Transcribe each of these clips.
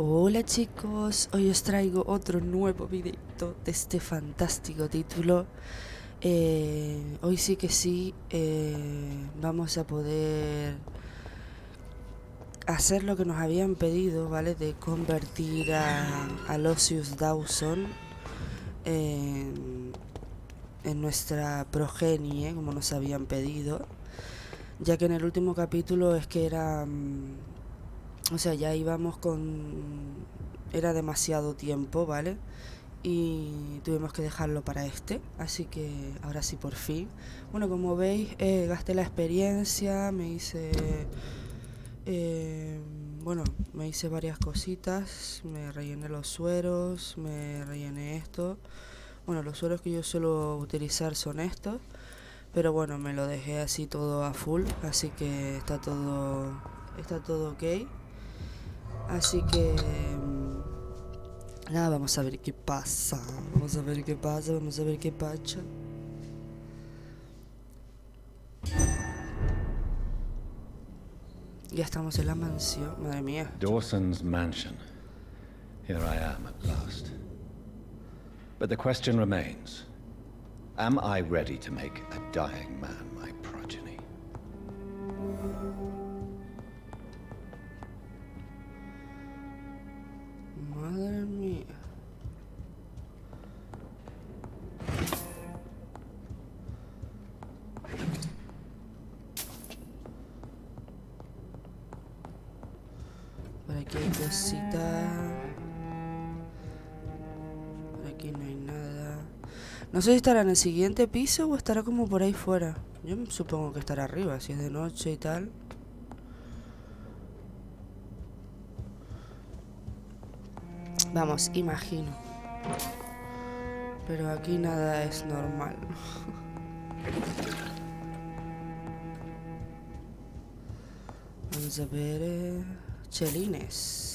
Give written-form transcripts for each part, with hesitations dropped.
Hola chicos, hoy os traigo otro nuevo videito de este fantástico título. Hoy sí que sí, vamos a poder hacer lo que nos habían pedido, ¿vale? De convertir a Lucius Dawson en nuestra progenie, como nos habían pedido. Ya que en el último capítulo es que era... o sea, ya íbamos con... Era demasiado tiempo, ¿vale? Y tuvimos que dejarlo para este. Así que ahora sí, por fin. Bueno, como veis, gasté la experiencia, me hice... bueno, me hice varias cositas. Me rellené los sueros, me rellené esto. Bueno, los sueros que yo suelo utilizar son estos. Pero bueno, me lo dejé así todo a full. Así que está todo ok. Así que nada, vamos a ver qué pasa. Vamos a ver qué pasa. Ya estamos en la mansión, madre mía. Dawson's mansion. Here I am at last. But the question remains. Am I ready to make a dying man my progeny? Madre mía. Por aquí hay cositas. Por aquí no hay nada. No sé si estará en el siguiente piso o estará como por ahí fuera. Yo supongo que estará arriba, si es de noche y tal. Vamos, imagino. Pero aquí nada es normal. Vamos a ver... chelines.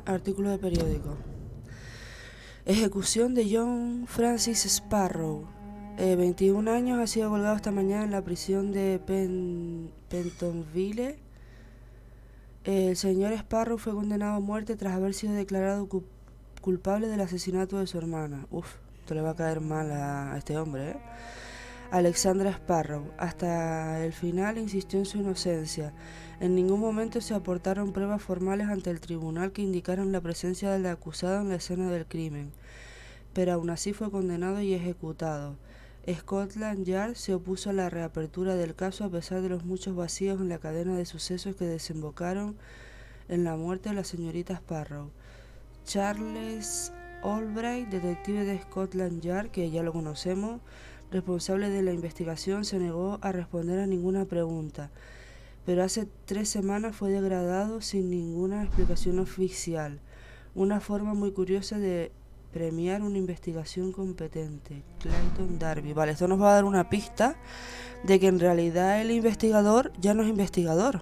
Artículo de periódico. Ejecución de John Francis Sparrow. 21 años, ha sido colgado esta mañana en la prisión de Pentonville. El señor Sparrow fue condenado a muerte tras haber sido declarado culpable del asesinato de su hermana. Uf, esto le va a caer mal a este hombre, ¿eh? Alexandra Sparrow. Hasta el final insistió en su inocencia. En ningún momento se aportaron pruebas formales ante el tribunal que indicaron la presencia del acusado en la escena del crimen, pero aún así fue condenado y ejecutado. Scotland Yard se opuso a la reapertura del caso a pesar de los muchos vacíos en la cadena de sucesos que desembocaron en la muerte de la señorita Sparrow. Charles Albright, detective de Scotland Yard, que ya lo conocemos, responsable de la investigación, se negó a responder a ninguna pregunta, pero hace 3 semanas fue degradado sin ninguna explicación oficial. Una forma muy curiosa de premiar una investigación competente. Clayton Darby. Vale, esto nos va a dar una pista de que en realidad el investigador ya no es investigador.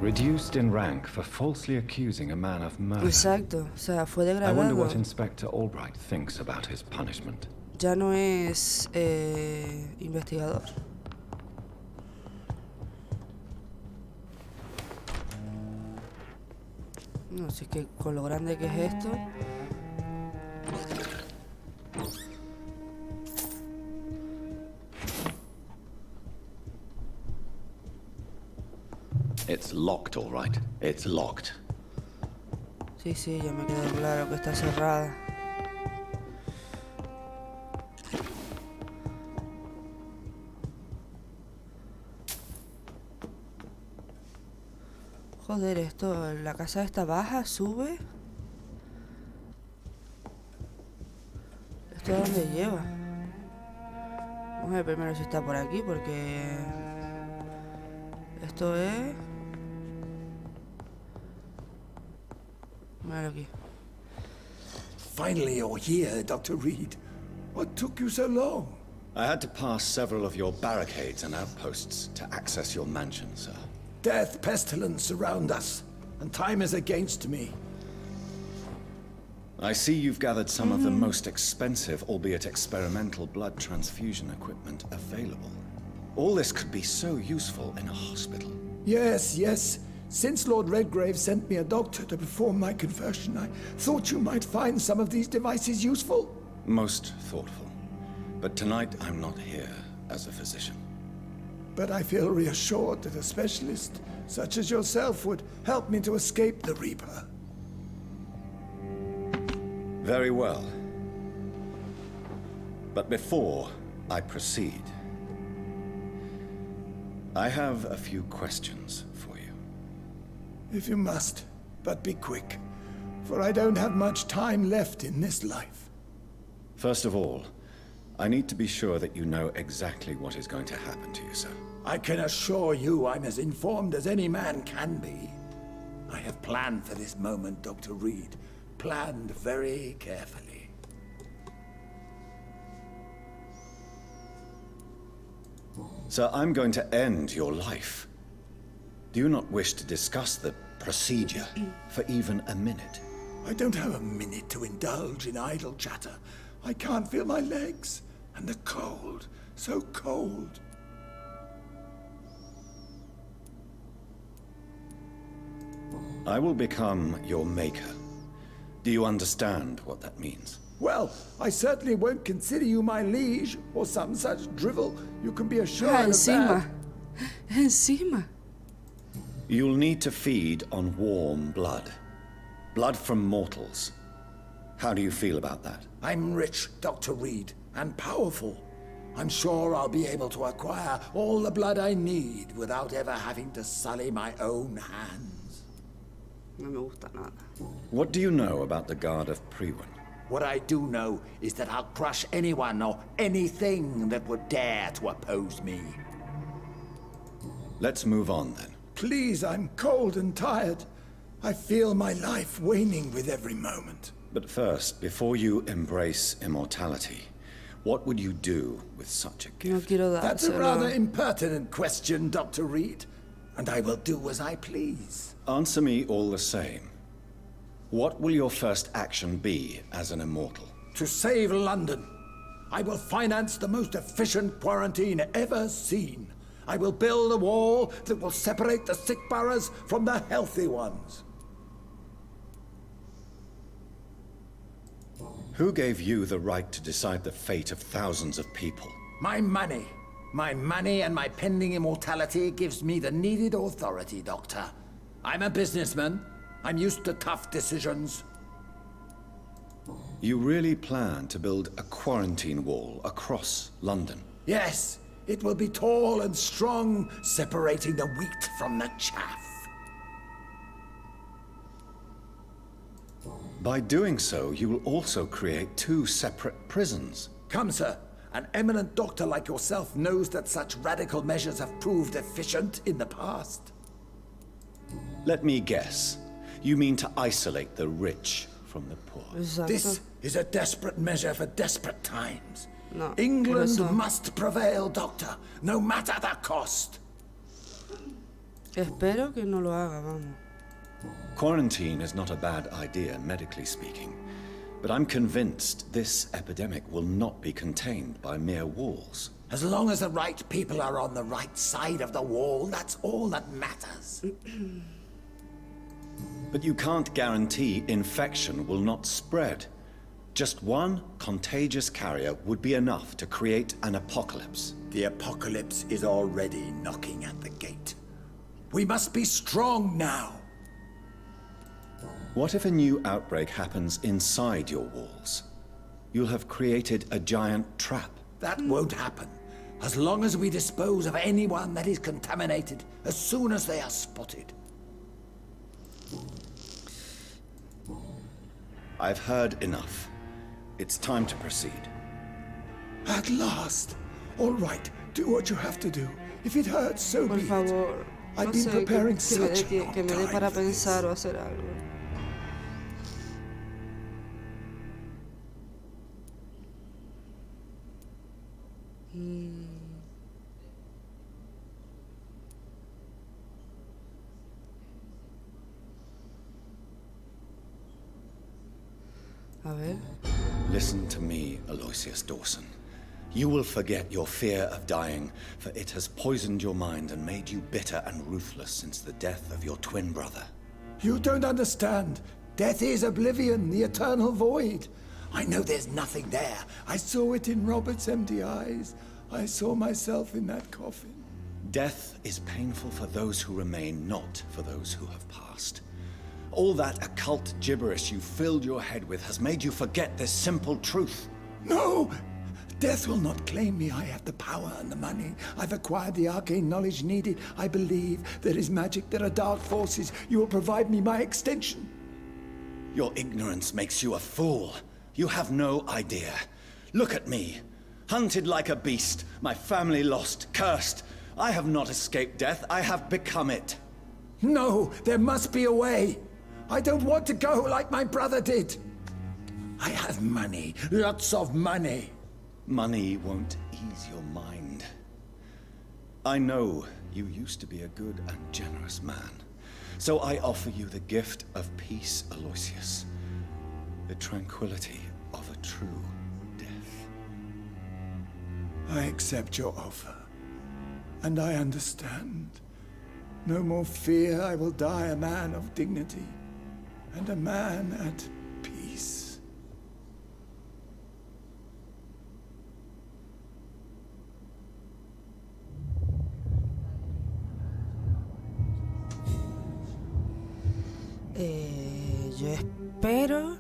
Reduced in rank for falsely accusing a man of murder. Exacto, o sea, fue I wonder degradado. what Inspector Albright thinks about his punishment. Ya no es investigador. No sé, que con lo grande que es esto. It's locked, all right. It's locked. Sí, ya me quedó claro que está cerrada. Joder, esto, la casa esta baja, sube. ¿Esto a dónde lleva? Vamos a ver primero si está por aquí, porque... Esto es... Míralo aquí. Finally you're here, Dr. Reed. What took you so long? I had to pass several of your barricades and outposts to access your mansion, sir. Death, pestilence surround us, and time is against me. I see you've gathered some of the most expensive, albeit experimental, blood transfusion equipment available. All this could be so useful in a hospital. Yes, yes. Since Lord Redgrave sent me a doctor to perform my conversion, I thought you might find some of these devices useful. Most thoughtful. But tonight I'm not here as a physician. But I feel reassured that a specialist such as yourself would help me to escape the Reaper. Very well. But before I proceed, I have a few questions for you. If you must, but be quick, for I don't have much time left in this life. First of all, I need to be sure that you know exactly what is going to happen to you, sir. I can assure you I'm as informed as any man can be. I have planned for this moment, Dr. Reed. Planned very carefully. Sir, I'm going to end your life. Do you not wish to discuss the procedure for even a minute? I don't have a minute to indulge in idle chatter. I can't feel my legs. And the cold. So cold. I will become your maker. Do you understand what that means? Well, I certainly won't consider you my liege, or some such drivel. You can be assured of Encima. that. Encima. You'll need to feed on warm blood. Blood from mortals. How do you feel about that? I'm rich, Dr. Reed, and powerful. I'm sure I'll be able to acquire all the blood I need without ever having to sully my own hands. No me gusta nada. What do you know about the Guard of Priwen? What I do know is that I'll crush anyone or anything that would dare to oppose me. Let's move on then. Please, I'm cold and tired. I feel my life waning with every moment. But first, before you embrace immortality, what would you do with such a No gift? quiero That's a dárselo. rather impertinent question, Dr. Reed. And I will do as I please. Answer me all the same. What will your first action be as an immortal? To save London, I will finance the most efficient quarantine ever seen. I will build a wall that will separate the sick boroughs from the healthy ones. Who gave you the right to decide the fate of thousands of people? My money. My money and my pending immortality gives me the needed authority, Doctor. I'm a businessman. I'm used to tough decisions. You really plan to build a quarantine wall across London? Yes, it will be tall and strong, separating the wheat from the chaff. By doing so, you will also create two separate prisons. Come, sir. An eminent doctor like yourself knows that such radical measures have proved efficient in the past. Let me guess. You mean to isolate the rich from the poor? Exacto. This is a desperate measure for desperate times. No, England por eso. must prevail, Doctor, no matter the cost. Espero que no lo haga, vamos. Quarantine is not a bad idea, medically speaking. But I'm convinced this epidemic will not be contained by mere walls. As long as the right people are on the right side of the wall, that's all that matters. But you can't guarantee infection will not spread. Just one contagious carrier would be enough to create an apocalypse. The apocalypse is already knocking at the gate. We must be strong now. What if a new outbreak happens inside your walls? You'll have created a giant trap. That won't happen. As long as we dispose of anyone that is contaminated as soon as they are spotted. I've heard enough. It's time to proceed. At last. All right, do what you have to do. If it hurts, so Por be it. favor. I've No been sé, preparing que me such a dé long que me dé time para for this. pensar o hacer algo. A ver. Listen to me, Aloysius Dawson. You will forget your fear of dying, for it has poisoned your mind and made you bitter and ruthless since the death of your twin brother. You don't understand. Death is oblivion, the eternal void. I know there's nothing there. I saw it in Robert's empty eyes. I saw myself in that coffin. Death is painful for those who remain, not for those who have passed. All that occult gibberish you filled your head with has made you forget this simple truth. No! Death will not claim me. I have the power and the money. I've acquired the arcane knowledge needed. I believe there is magic, there are dark forces. You will provide me my extension. Your ignorance makes you a fool. You have no idea. Look at me. Hunted like a beast, my family lost, cursed. I have not escaped death, I have become it. No, there must be a way. I don't want to go like my brother did. I have money, lots of money. Money won't ease your mind. I know you used to be a good and generous man. So I offer you the gift of peace, Aloysius. The tranquility of a true death. I accept your offer. And I understand. No more fear, I will die a man of dignity. And a man at peace. Yo espero.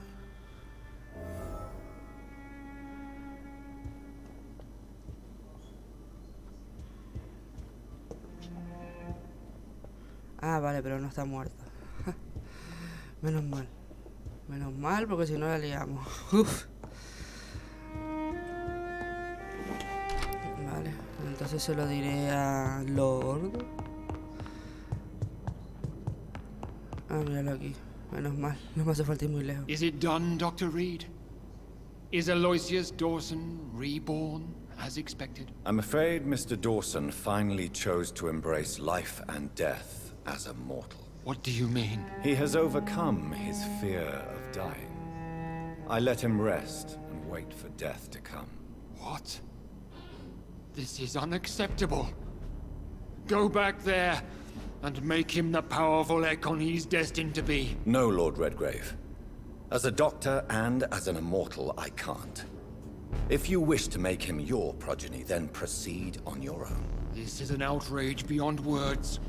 Ah, vale, pero no está muerta. Menos mal. Menos mal, porque si no la liamos. Uf. Vale, entonces se lo diré a Lord. Ah, míralo aquí. Menos mal, no me hace falta ir muy lejos. Is it done, Dr. Reed? Is Aloysius Dawson reborn, as expected? I'm afraid Mr. Dawson finally chose to embrace life and death as a mortal. What do you mean? He has overcome his fear of dying. I let him rest and wait for death to come. What? This is unacceptable. Go back there and make him the powerful Ekon he's destined to be. No, Lord Redgrave. As a doctor and as an immortal, I can't. If you wish to make him your progeny, then proceed on your own. This is an outrage beyond words.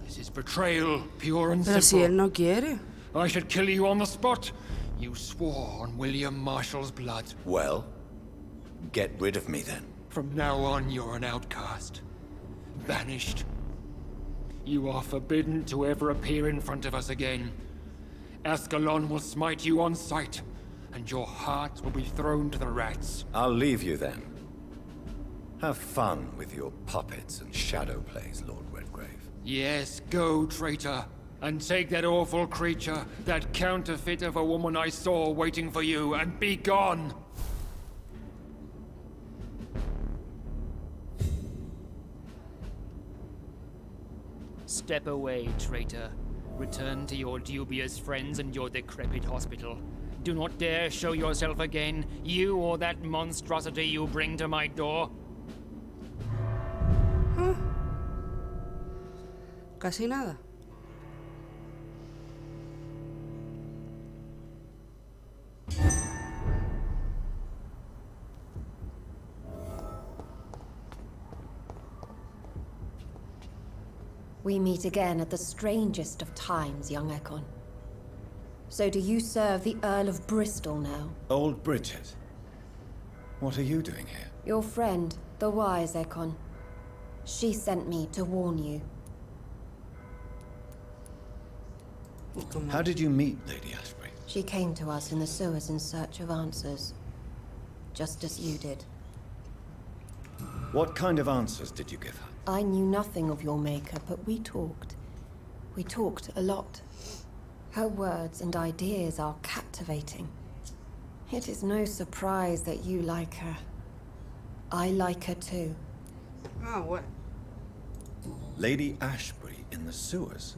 This is betrayal, pure and Pero si él simple. no quiere. I should kill you on the spot. You swore on William Marshall's blood. Well, get rid of me then. From now on, you're an outcast. Banished. You are forbidden to ever appear in front of us again. Ascalon will smite you on sight, and your heart will be thrown to the rats. I'll leave you then. Have fun with your puppets and shadow plays, Lord Redgrave. Yes, go, traitor, and take that awful creature, that counterfeit of a woman I saw waiting for you, and be gone! Step away, traitor. Return to your dubious friends and your decrepit hospital. Do not dare show yourself again, you or that monstrosity you bring to my door. Casi nada. We meet again at the strangest of times, young Ekon. So do you serve the Earl of Bristol now? Old Bridget. What are you doing here? Your friend, the wise Ekon. She sent me to warn you. How did you meet Lady Ashbury? She came to us in the sewers in search of answers. Just as you did. What kind of answers did you give her? I knew nothing of your maker, but we talked. We talked a lot. Her words and ideas are captivating. It is no surprise that you like her. I like her too. Ah, what? Lady Ashbury in the sewers?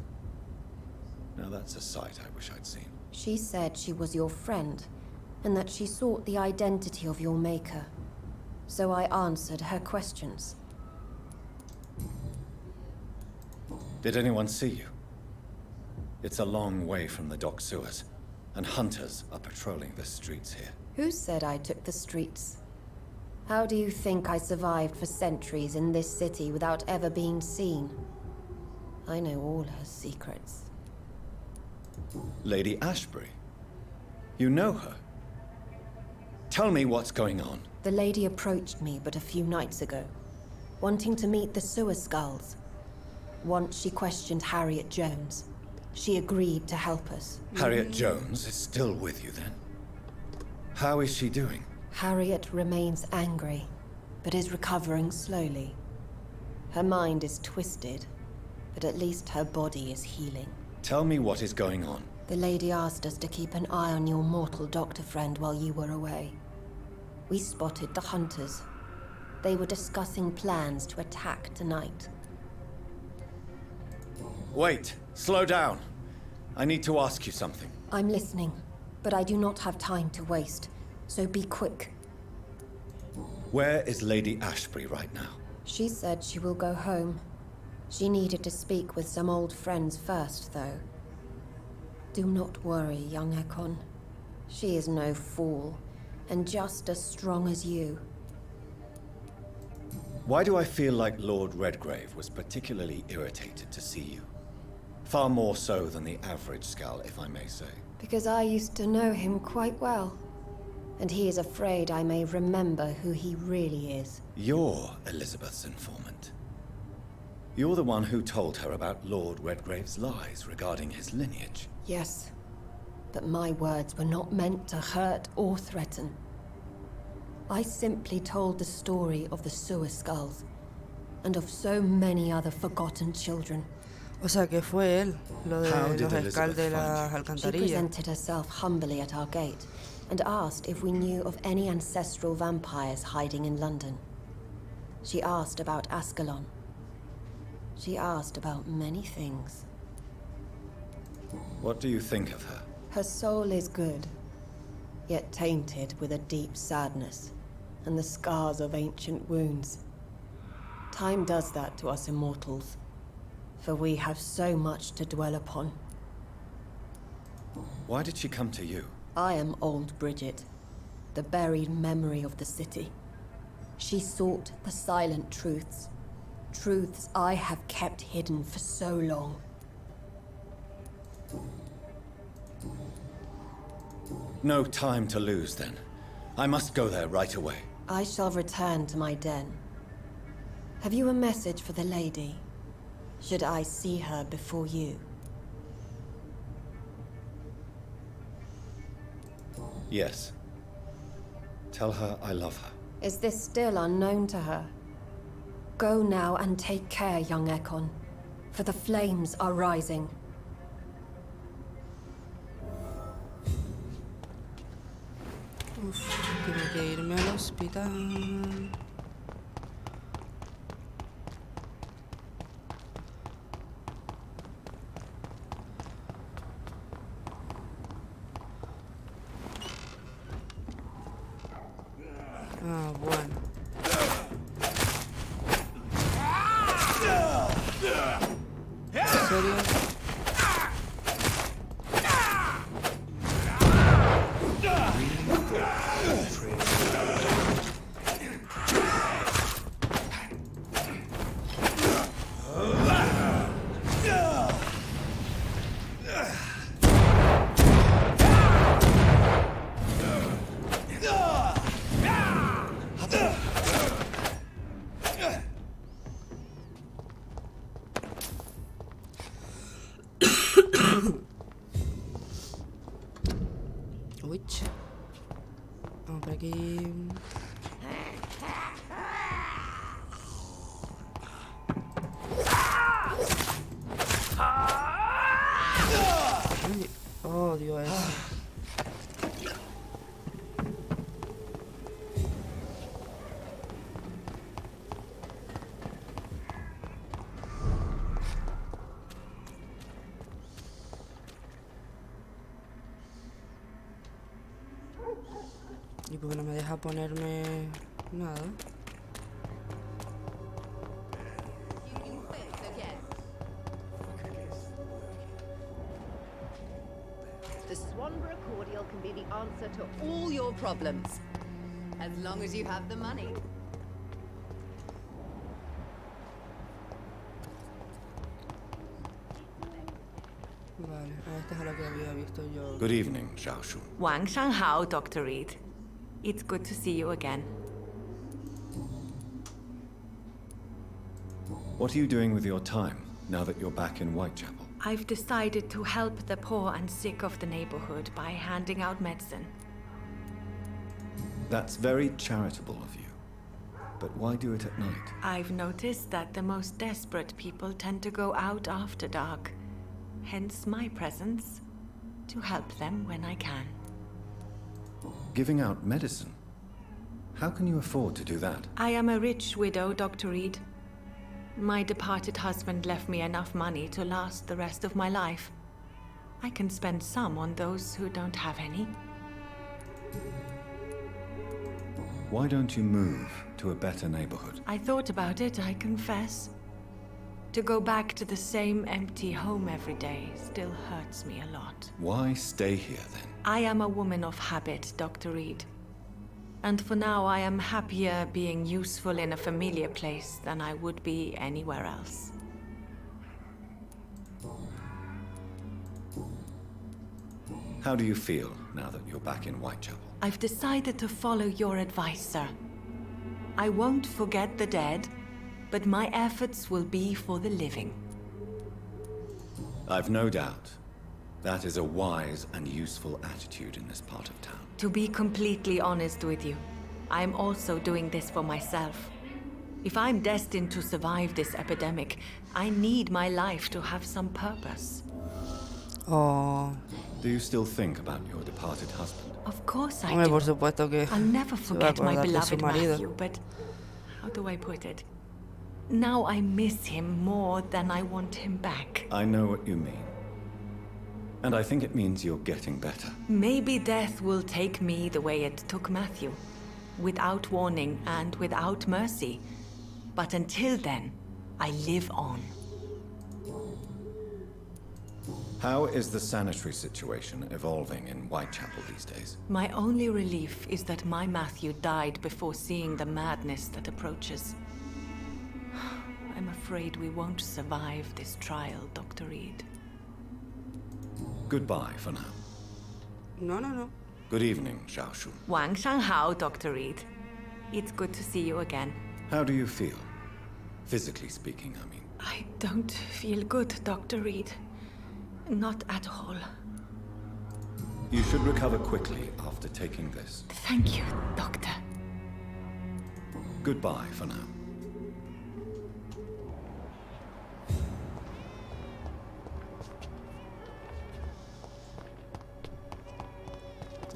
Now that's a sight I wish I'd seen. She said she was your friend, and that she sought the identity of your maker. So I answered her questions. Did anyone see you? It's a long way from the dock sewers, and hunters are patrolling the streets here. Who said I took the streets? How do you think I survived for centuries in this city without ever being seen? I know all her secrets. Lady Ashbury? You know her? Tell me what's going on. The lady approached me but a few nights ago, wanting to meet the sewer skulls. Once she questioned Harriet Jones. She agreed to help us. Harriet Jones is still with you then? How is she doing? Harriet remains angry, but is recovering slowly. Her mind is twisted, but at least her body is healing. Tell me what is going on. The lady asked us to keep an eye on your mortal doctor friend while you were away. We spotted the hunters. They were discussing plans to attack tonight. Wait, slow down. I need to ask you something. I'm listening, but I do not have time to waste, so be quick. Where is Lady Ashbury right now? She said she will go home. She needed to speak with some old friends first, though. Do not worry, young Ekon. She is no fool, and just as strong as you. Why do I feel like Lord Redgrave was particularly irritated to see you? Far more so than the average Skull, if I may say. Because I used to know him quite well. And he is afraid I may remember who he really is. You're Elizabeth's informant. You're the one who told her about Lord Redgrave's lies regarding his lineage. Yes, but my words were not meant to hurt or threaten. I simply told the story of the sewer skulls, and of so many other forgotten children. O sea que fue él, lo de How los did escaldes de las She alcantarillas. presented herself humbly at our gate, and asked if we knew of any ancestral vampires hiding in London. She asked about Ascalon. She asked about many things. What do you think of her? Her soul is good, yet tainted with a deep sadness, and the scars of ancient wounds. Time does that to us immortals, for we have so much to dwell upon. Why did she come to you? I am old Bridget, the buried memory of the city. She sought the silent truths, truths I have kept hidden for so long. No time to lose, then. I must go there right away. I shall return to my den. Have you a message for the lady? Should I see her before you? Yes. Tell her I love her. Is this still unknown to her? Go now and take care, young Ekon, for the flames are rising. Uf, tengo que irme al hospital. Ah, bueno. ¿En serio? porque no me deja ponerme nada. The Swanborough cordial can be the answer to all your problems, as long as you have the money. Vale, esta es la que había visto yo. Good evening, Xiaoshu. Wang Shanghao, Dr. Reed. It's good to see you again. What are you doing with your time now that you're back in Whitechapel? I've decided to help the poor and sick of the neighborhood by handing out medicine. That's very charitable of you. But why do it at night? I've noticed that the most desperate people tend to go out after dark. Hence my presence, to help them when I can. Giving out medicine? How can you afford to do that? I am a rich widow, Dr. Reed. My departed husband left me enough money to last the rest of my life. I can spend some on those who don't have any. Why don't you move to a better neighborhood? I thought about it, I confess. To go back to the same empty home every day still hurts me a lot. Why stay here then? I am a woman of habit, Dr. Reed. And for now I am happier being useful in a familiar place than I would be anywhere else. How do you feel now that you're back in Whitechapel? I've decided to follow your advice, sir. I won't forget the dead, but my efforts will be for the living. I've no doubt. That is a wise and useful attitude in this part of town. To be completely honest with you, I'm also doing this for myself. If I'm destined to survive this epidemic, I need my life to have some purpose. Oh. Do you still think about your departed husband? Of course I Hombre, por do. supuesto que I'll never se va a forget my acordar de su beloved marido. Matthew, but how do I put it? Now I miss him more than I want him back. I know what you mean. And I think it means you're getting better. Maybe death will take me the way it took Matthew, without warning and without mercy. But until then, I live on. How is the sanitary situation evolving in Whitechapel these days? My only relief is that my Matthew died before seeing the madness that approaches. I'm afraid we won't survive this trial, Dr. Reed. Goodbye for now. No. Good evening, Xiaoshu. Wang Shanghao, Dr. Reed. It's good to see you again. How do you feel? Physically speaking, I mean. I don't feel good, Dr. Reed. Not at all. You should recover quickly after taking this. Thank you, Doctor. Goodbye for now.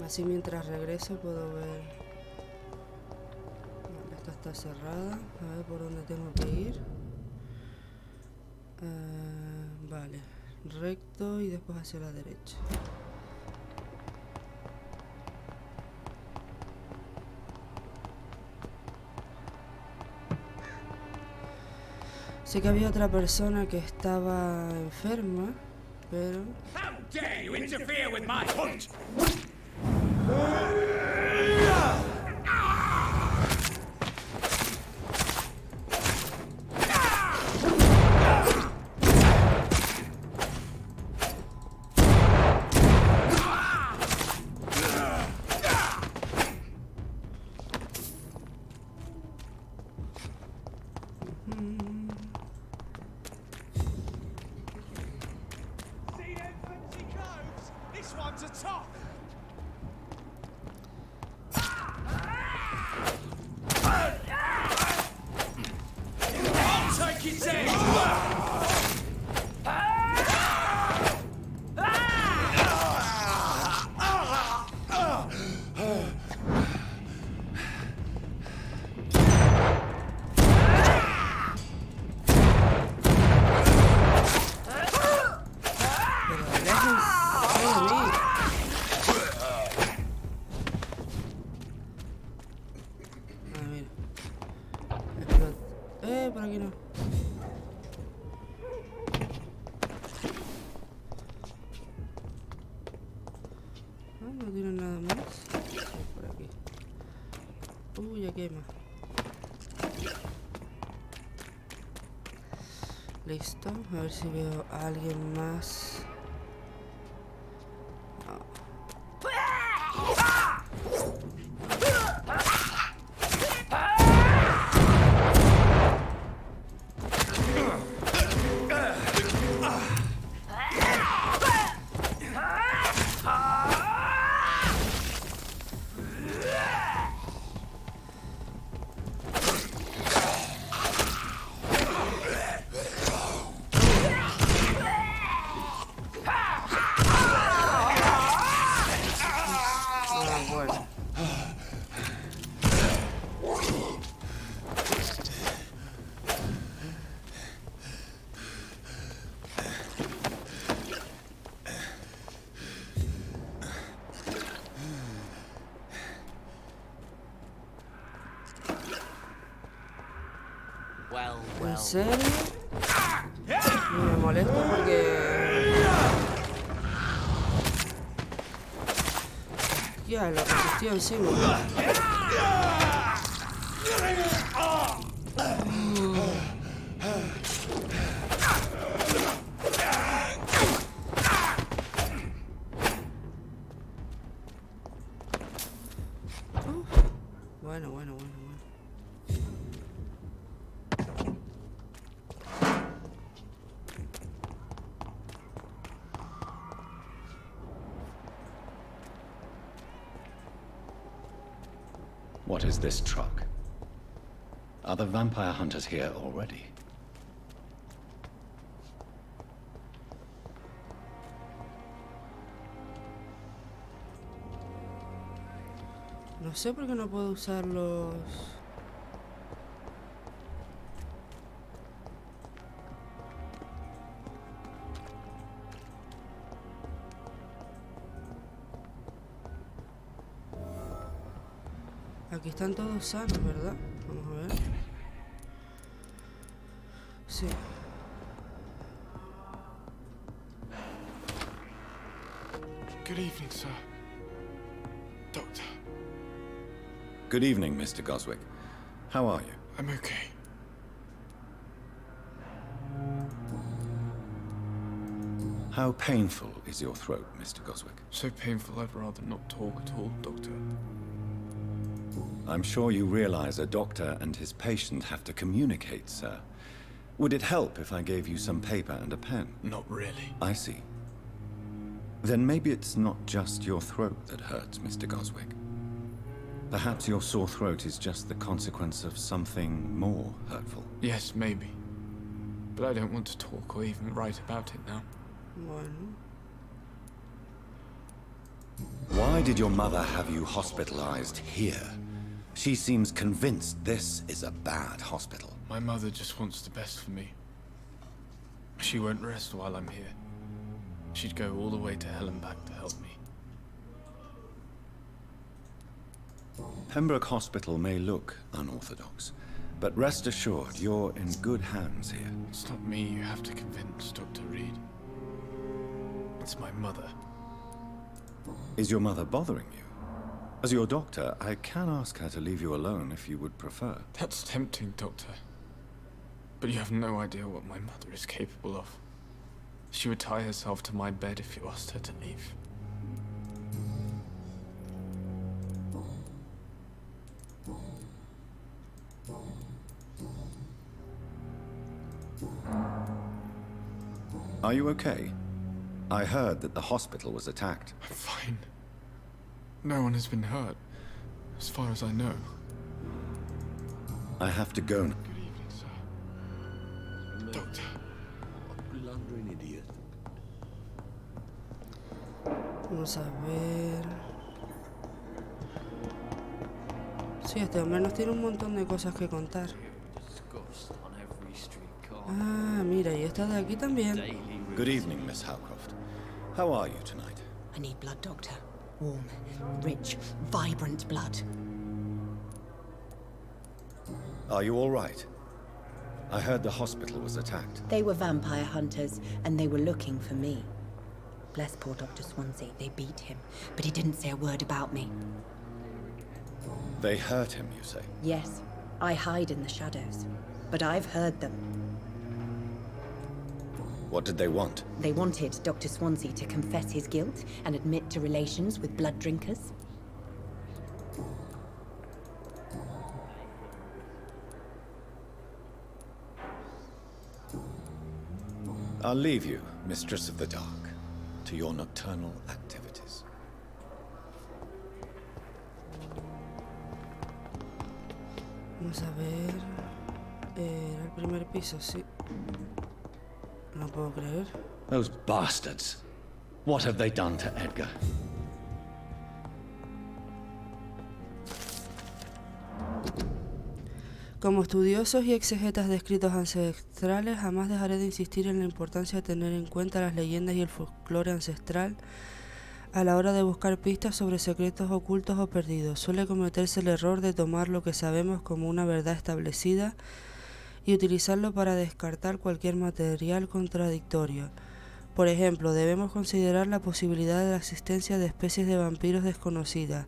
Así mientras regreso puedo ver. Vale, esta está cerrada. A ver por dónde tengo que ir. Vale, recto y después hacia la derecha. Sé que había otra persona que estaba enferma, pero... How dare you interfere with my hunt! See them fancy clothes? This one's a top! I'll take his head! Por aquí no. No tiene nada más. Por aquí. Ya quema. Listo. A ver si veo a alguien más. ¿En serio? Me molesta porque... Ya, lo resistió encima. Bueno. What is this truck? Are the vampire hunters here already? No sé por qué no puedo usar los... Aquí están todos sanos, ¿verdad? Vamos a ver. Sí. Good evening, sir. Doctor. Good evening, Mr. Goswick. How are you? I'm okay. How painful is your throat, Mr. Goswick? So painful I'd rather not talk at all, Doctor. I'm sure you realize a doctor and his patient have to communicate, sir. Would it help if I gave you some paper and a pen? Not really. I see. Then maybe it's not just your throat that hurts, Mr. Goswick. Perhaps your sore throat is just the consequence of something more hurtful. Yes, maybe. But I don't want to talk or even write about it now. Bueno. Why did your mother have you hospitalized here? She seems convinced this is a bad hospital. My mother just wants the best for me. She won't rest while I'm here. She'd go all the way to hell and back to help me. Pembroke Hospital may look unorthodox, but rest assured you're in good hands here. It's not me you have to convince, Dr. Reed. It's my mother. Is your mother bothering you? As your doctor, I can ask her to leave you alone if you would prefer. That's tempting, Doctor. But you have no idea what my mother is capable of. She would tie herself to my bed if you asked her to leave. Are you okay? I heard that the hospital was attacked. I'm fine. No one has been hurt, as far as I know. I have to go now. Good evening, sir. Doctor. Blundering idiot. Vamos a ver... Sí, este hombre nos tiene un montón de cosas que contar. Ah, mira, y esta de aquí también. Good evening, Miss Howcroft. How are you tonight? I need blood, Doctor. Warm, rich, vibrant blood. Are you all right? I heard the hospital was attacked. They were vampire hunters, and they were looking for me. Bless poor Dr. Swansea. They beat him, but he didn't say a word about me. They hurt him, you say? Yes, I hide in the shadows, but I've heard them. What did they want? They wanted Dr. Swansea to confess his guilt and admit to relations with blood drinkers. I'll leave you, Mistress of the Dark, to your nocturnal activities. Vamos a ver... era el primer piso, sí. No puedo creer. Those bastards. What have they done to Edgar? Como estudiosos y exegetas de escritos ancestrales, jamás dejaré de insistir en la importancia de tener en cuenta las leyendas y el folclore ancestral a la hora de buscar pistas sobre secretos ocultos o perdidos. Suele cometerse el error de tomar lo que sabemos como una verdad establecida y utilizarlo para descartar cualquier material contradictorio. Por ejemplo, debemos considerar la posibilidad de la existencia de especies de vampiros desconocidas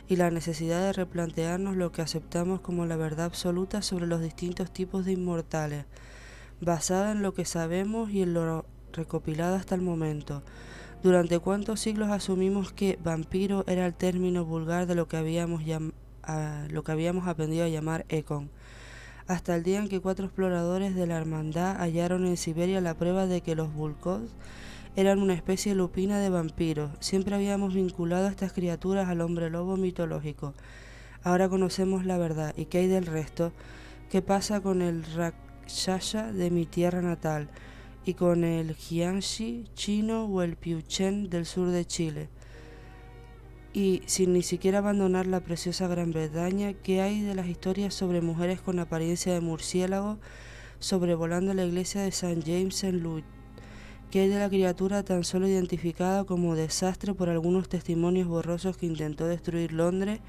y la necesidad de replantearnos lo que aceptamos como la verdad absoluta sobre los distintos tipos de inmortales, basada en lo que sabemos y en lo recopilado hasta el momento. ¿Durante cuántos siglos asumimos que vampiro era el término vulgar de lo que habíamos aprendido a llamar Econ? Hasta el día en que 4 exploradores de la hermandad hallaron en Siberia la prueba de que los Vulkos eran una especie lupina de vampiros. Siempre habíamos vinculado a estas criaturas al hombre lobo mitológico. Ahora conocemos la verdad. ¿Y qué hay del resto? ¿Qué pasa con el Rakshasa de mi tierra natal? ¿Y con el Jiangxi chino o el Piuchen del sur de Chile? Y sin ni siquiera abandonar la preciosa Gran Bretaña, ¿qué hay de las historias sobre mujeres con apariencia de murciélago sobrevolando la iglesia de St. James en Lut? ¿Qué hay de la criatura tan solo identificada como desastre por algunos testimonios borrosos que intentó destruir Londres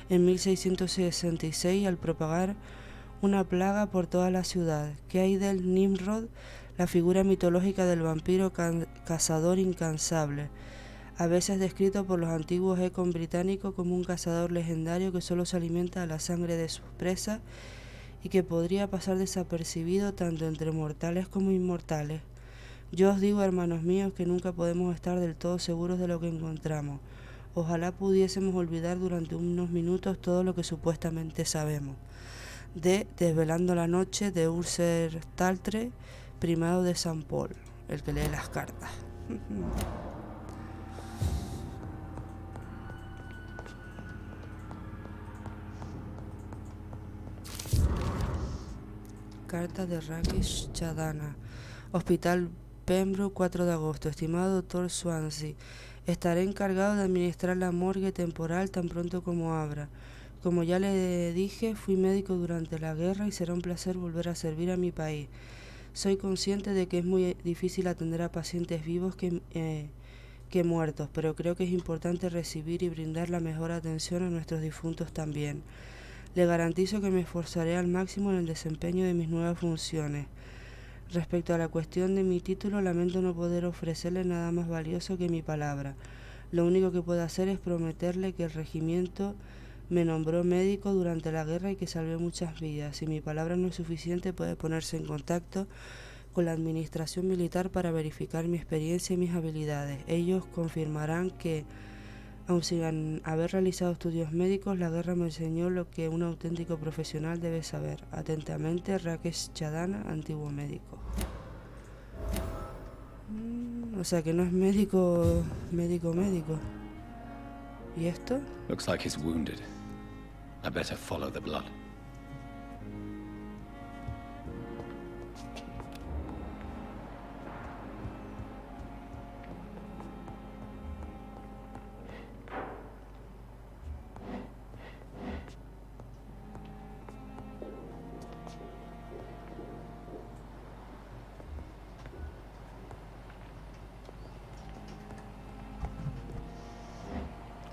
en 1666 al propagar una plaga por toda la ciudad? ¿Qué hay del Nimrod, la figura mitológica del vampiro cazador incansable, a veces descrito por los antiguos econ británicos como un cazador legendario que solo se alimenta de la sangre de sus presas y que podría pasar desapercibido tanto entre mortales como inmortales? Yo os digo, hermanos míos, que nunca podemos estar del todo seguros de lo que encontramos. Ojalá pudiésemos olvidar durante unos minutos todo lo que supuestamente sabemos. De Desvelando la noche, de Urser Taltre, primado de San Paul, el que lee las cartas. Carta de Rakesh Chadana. Hospital Pembroke, 4 de agosto. Estimado doctor Swansea, estaré encargado de administrar la morgue temporal tan pronto como abra. Como ya le dije, fui médico durante la guerra y será un placer volver a servir a mi país. Soy consciente de que es muy difícil atender a pacientes vivos que muertos, pero creo que es importante recibir y brindar la mejor atención a nuestros difuntos también. Le garantizo que me esforzaré al máximo en el desempeño de mis nuevas funciones. Respecto a la cuestión de mi título, lamento no poder ofrecerle nada más valioso que mi palabra. Lo único que puedo hacer es prometerle que el regimiento me nombró médico durante la guerra y que salvé muchas vidas. Si mi palabra no es suficiente, puede ponerse en contacto con la administración militar para verificar mi experiencia y mis habilidades. Ellos confirmarán que, aun sin haber realizado estudios médicos, la guerra me enseñó lo que un auténtico profesional debe saber. Atentamente, Rakesh Chadana, antiguo médico. O sea que no es médico. ¿Y esto? Looks like he's wounded. I better follow the blood.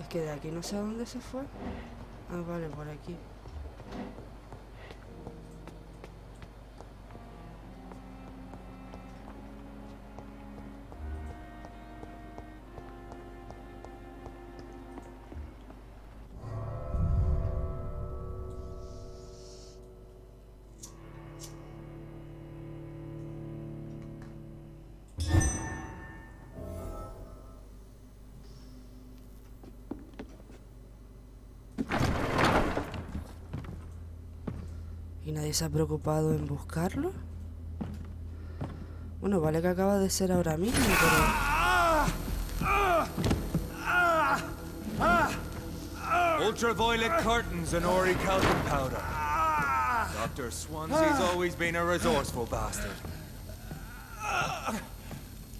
Que de aquí no sé a dónde se fue. Ah, vale, por aquí. ¿Y nadie se ha preocupado en buscarlo? Bueno, vale que acaba de ser ahora mismo, pero... Ultraviolet curtains and orichalcum powder. Dr. Swansea's always been a resourceful bastard.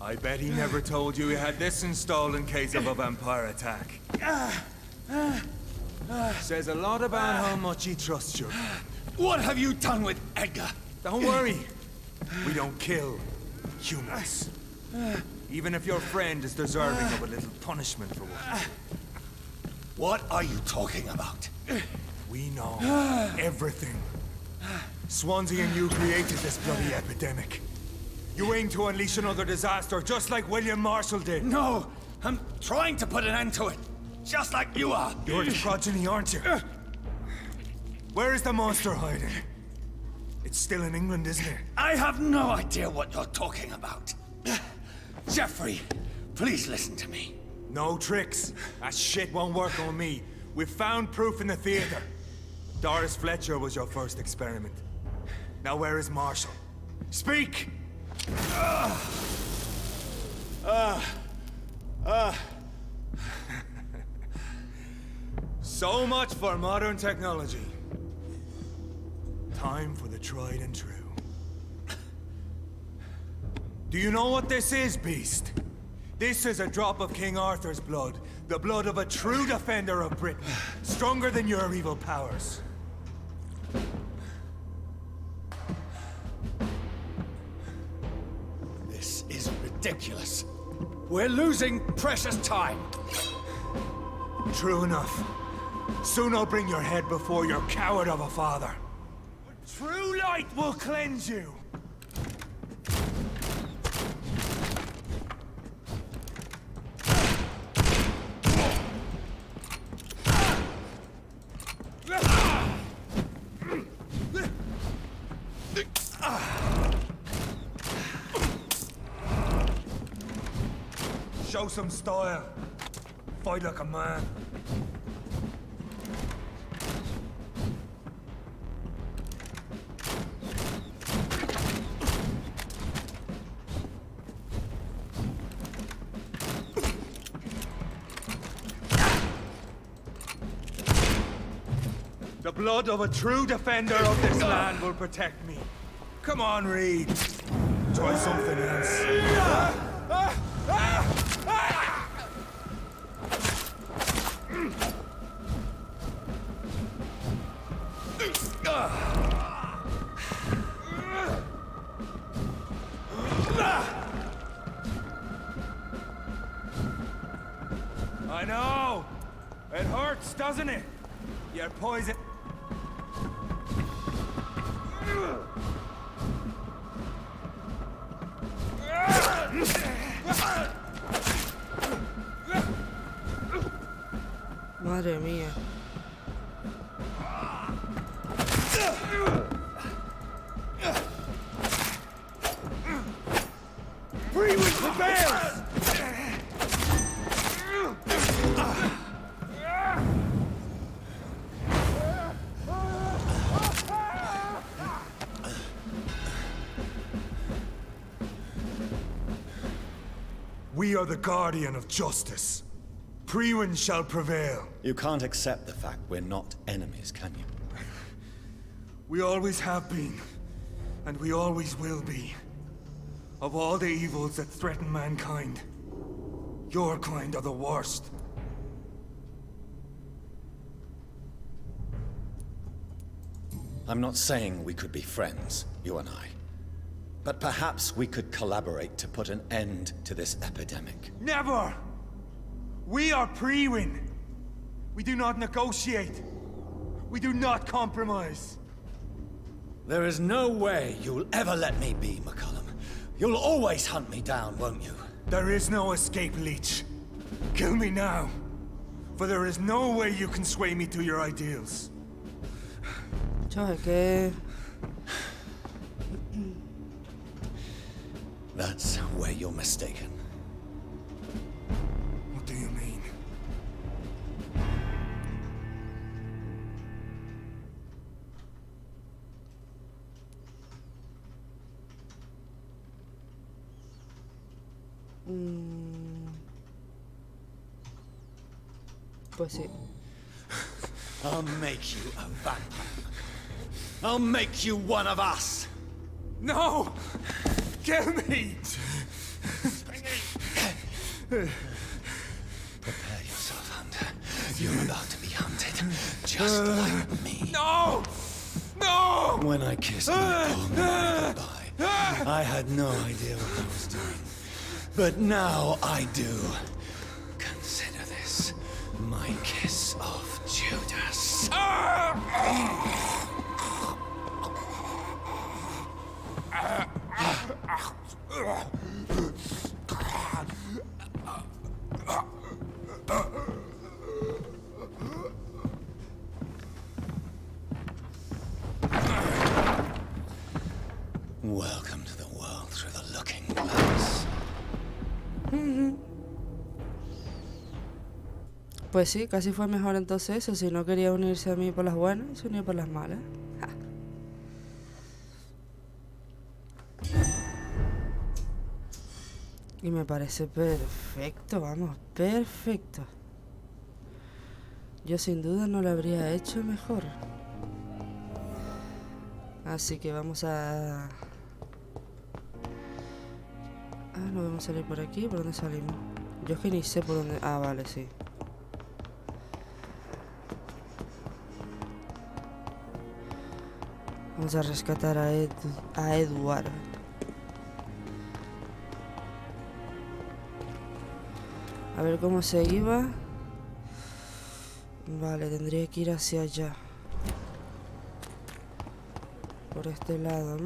I bet he never told you he had this installed in case of a vampire attack. Says a lot about how much he trusts you. What have you done with Edgar? Don't worry. We don't kill humans. Even if your friend is deserving of a little punishment for what. What are you talking about? We know everything. Swansea and you created this bloody epidemic. You aim to unleash another disaster, just like William Marshall did. No! I'm trying to put an end to it. Just like you are. You're its progeny, aren't you? Where is the monster hiding? It's still in England, isn't it? I have no idea what you're talking about. Jeffrey, please listen to me. No tricks. That shit won't work on me. We've found proof in the theater. Doris Fletcher was your first experiment. Now where is Marshall? Speak! So much for modern technology. Time for the tried and true. Do you know what this is, Beast? This is a drop of King Arthur's blood. The blood of a true defender of Britain. Stronger than your evil powers. This is ridiculous. We're losing precious time. True enough. Soon I'll bring your head before your coward of a father. True light will cleanse you. Show some style. Fight like a man. The blood of a true defender of this land will protect me. Come on, Reed. Try something else. I know! It hurts, doesn't it? You're poison. Madre mía. Free with the bears! We are the guardian of justice. Priwen shall prevail. You can't accept the fact we're not enemies, can you? We always have been, and we always will be. Of all the evils that threaten mankind, your kind are the worst. I'm not saying we could be friends, you and I. But perhaps we could collaborate to put an end to this epidemic. Never! We are Priwen. We do not negotiate. We do not compromise. There is no way you'll ever let me be, McCullum. You'll always hunt me down, won't you? There is no escape, Leech. Kill me now. For there is no way you can sway me to your ideals. Yo, es que... That's where you're mistaken. What do you mean? Pues sí. I'll make you a vampire. I'll make you one of us. No! Kill me! Prepare yourself, Hunter. You're about to be hunted, just like me. No! No! When I kissed my poor mother goodbye, I had no idea what I was doing. But now I do. Consider this my kiss of Judas. Welcome to the world through the looking glass. Pues sí, casi fue mejor entonces eso. Si no quería unirse a mí por las buenas, se unió por las malas. Ja. Y me parece perfecto, vamos, perfecto. Yo sin duda no lo habría hecho mejor. Así que vamos a... no vamos a salir por aquí. ¿Por dónde salimos? Yo es que ni sé por dónde... Ah, vale, sí. Vamos a rescatar a Edward. A ver cómo se iba. Vale, tendría que ir hacia allá. Por este lado, ¿no?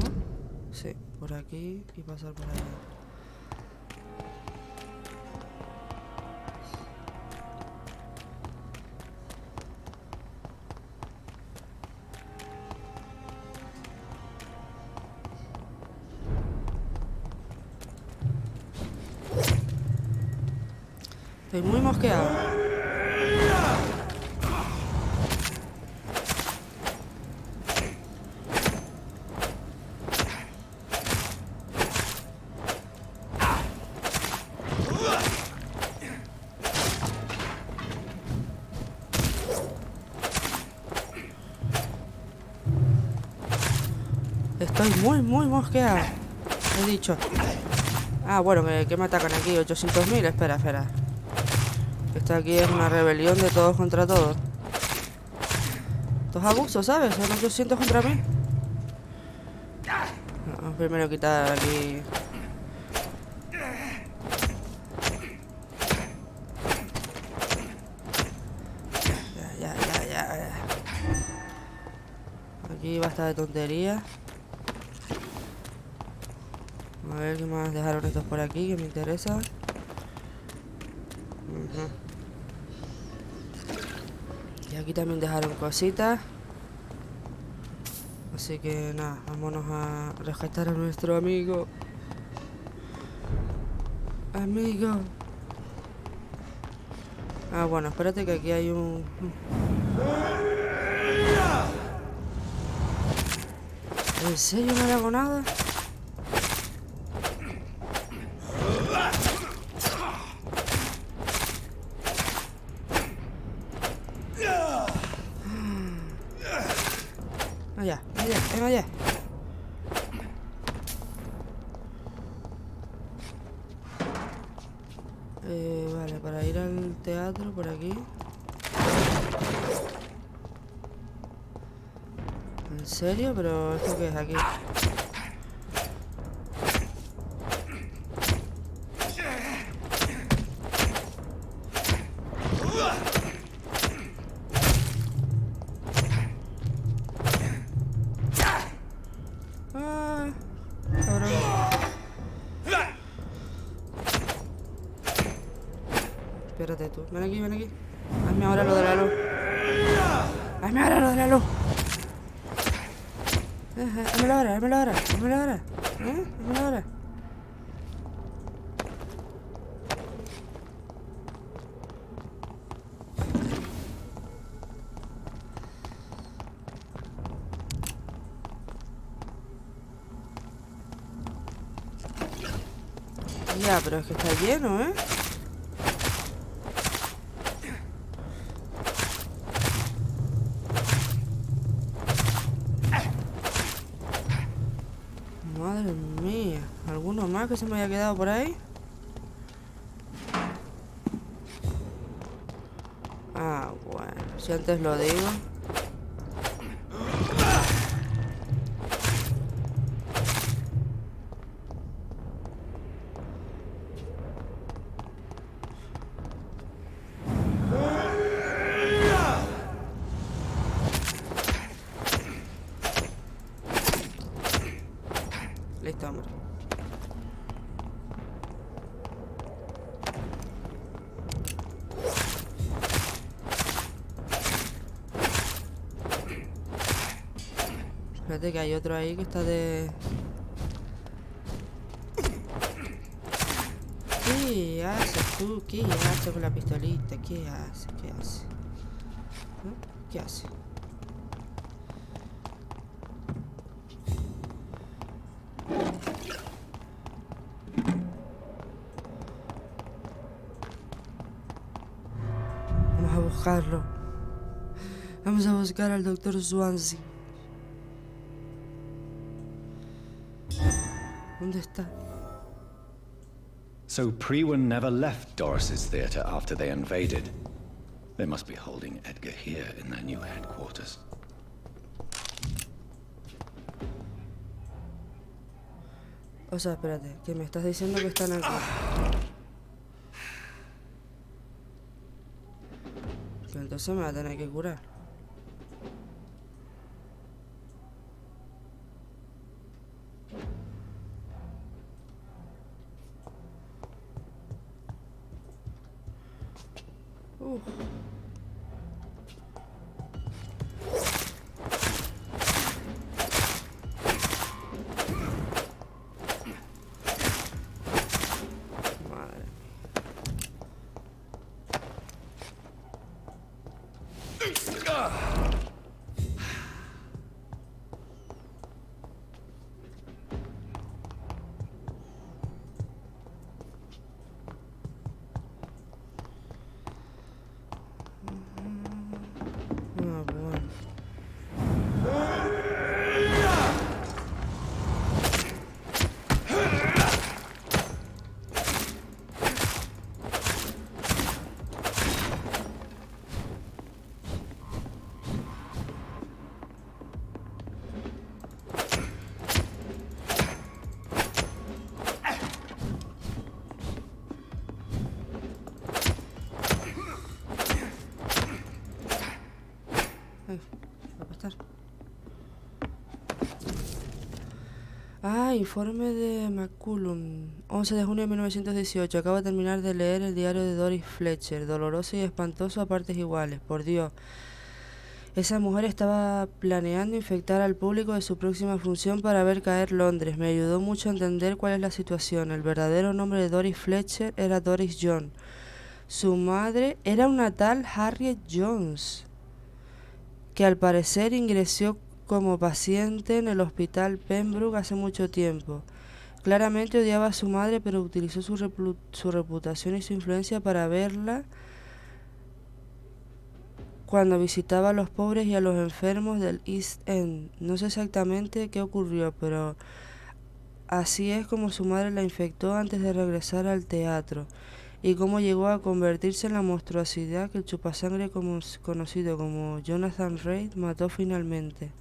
Sí, por aquí y pasar por allá. Estoy muy mosqueado. Estoy muy mosqueado. He dicho. Ah, bueno, que me atacan aquí. 800.000. Espera. Esto aquí es una rebelión de todos contra todos. Estos abusos, ¿sabes? Son 800 contra mí. Vamos primero a quitar aquí. Ya. Aquí basta de tonterías. A ver qué más dejaron estos por aquí que me interesa. Y aquí también dejaron cositas. Así que nada, vámonos a rescatar a nuestro amigo. Ah, bueno, espérate que aquí hay un... ¿En serio no le hago nada? Venga allá. Vale, para ir al teatro por aquí. ¿En serio? ¿Pero esto qué es aquí? Espérate tú. Ven aquí. Hazme ahora lo de la luz. Hazmelo ahora. Hazmelo ahora. Ya, pero es que está lleno, ¿eh? Madre mía. ¿Alguno más que se me haya quedado por ahí? Ah, bueno. Si antes lo digo. Listo, hombre. Espérate que hay otro ahí que está de... ¿Qué haces tú? ¿Qué haces con la pistolita? ¿Qué haces? ¿Qué haces? ¿No? ¿Qué haces? Vamos a buscarlo. Vamos a buscar al doctor Swansea. ¿Dónde está? So Prewen never left Doris's theatre after they invaded. They must be holding Edgar here in their new headquarters. O sea, espérate, que me estás diciendo que están aquí. Que entonces me va a tener que curar. Madre. Ah, bueno. Ay, va a aplastar. Ah, informe de McCullum. 11 de junio de 1918. Acabo de terminar de leer el diario de Doris Fletcher. Doloroso y espantoso a partes iguales. Por Dios. Esa mujer estaba planeando infectar al público de su próxima función para ver caer Londres. Me ayudó mucho a entender cuál es la situación. El verdadero nombre de Doris Fletcher era Doris John. Su madre era una tal Harriet Jones, que al parecer ingresó como paciente en el hospital Pembroke hace mucho tiempo. Claramente odiaba a su madre, pero utilizó su reputación y su influencia para verla cuando visitaba a los pobres y a los enfermos del East End. No sé exactamente qué ocurrió, pero así es como su madre la infectó antes de regresar al teatro, y cómo llegó a convertirse en la monstruosidad que el chupasangre conocido como Jonathan Reid mató finalmente.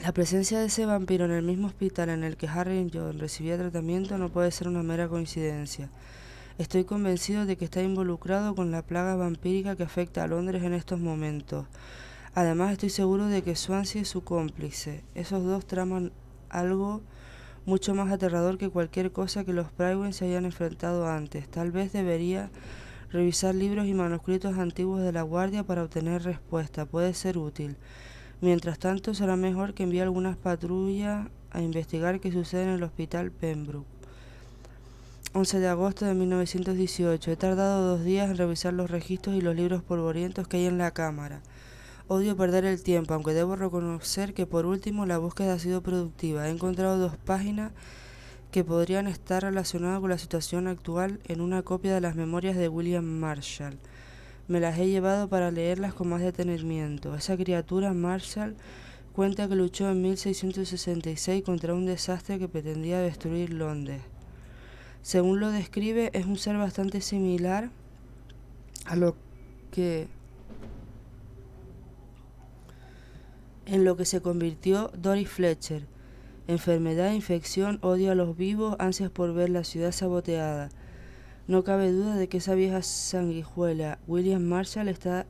La presencia de ese vampiro en el mismo hospital en el que Harry John recibía tratamiento no puede ser una mera coincidencia. Estoy convencido de que está involucrado con la plaga vampírica que afecta a Londres en estos momentos. Además, estoy seguro de que Swansea es su cómplice. Esos dos traman algo mucho más aterrador que cualquier cosa que los Prewen se hayan enfrentado antes. Tal vez debería revisar libros y manuscritos antiguos de la guardia para obtener respuesta. Puede ser útil. Mientras tanto, será mejor que envíe algunas patrullas a investigar qué sucede en el hospital Pembroke. 11 de agosto de 1918. He tardado 2 días en revisar los registros y los libros polvorientos que hay en la cámara. Odio perder el tiempo, aunque debo reconocer que por último la búsqueda ha sido productiva. He encontrado 2 páginas que podrían estar relacionados con la situación actual en una copia de las memorias de William Marshall. Me las he llevado para leerlas con más detenimiento. Esa criatura, Marshall, cuenta que luchó en 1666 contra un desastre que pretendía destruir Londres. Según lo describe, es un ser bastante similar a lo que en lo que se convirtió Doris Fletcher. Enfermedad, infección, odio a los vivos, ansias por ver la ciudad saboteada. No cabe duda de que esa vieja sanguijuela, William Marshall, está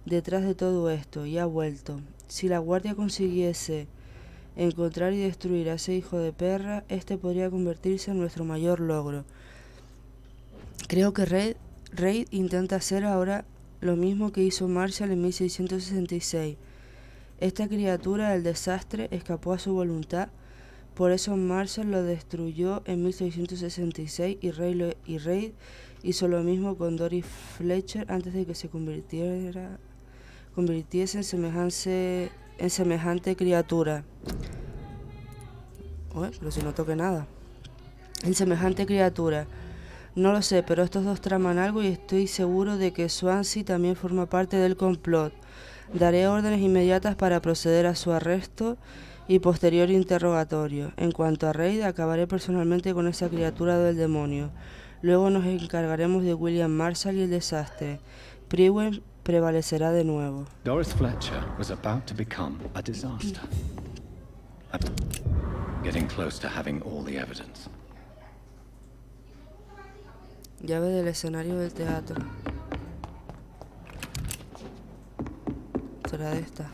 detrás de todo esto y ha vuelto. Si la guardia consiguiese encontrar y destruir a ese hijo de perra, este podría convertirse en nuestro mayor logro. Creo que Reid intenta hacer ahora lo mismo que hizo Marshall en 1666. Esta criatura del desastre escapó a su voluntad, por eso Marshall lo destruyó en 1666 y Reid hizo lo mismo con Doris Fletcher antes de que se convirtiese en semejante criatura. Pero si no toqué nada. En semejante criatura. No lo sé, pero estos dos traman algo y estoy seguro de que Swansea también forma parte del complot. Daré órdenes inmediatas para proceder a su arresto y posterior interrogatorio. En cuanto a Reid, acabaré personalmente con esa criatura del demonio. Luego nos encargaremos de William Marshall y el desastre. Priwen prevalecerá de nuevo. Doris Fletcher was about to become a disaster. Getting close to having all the evidence. Llave del escenario del teatro. Será de esta.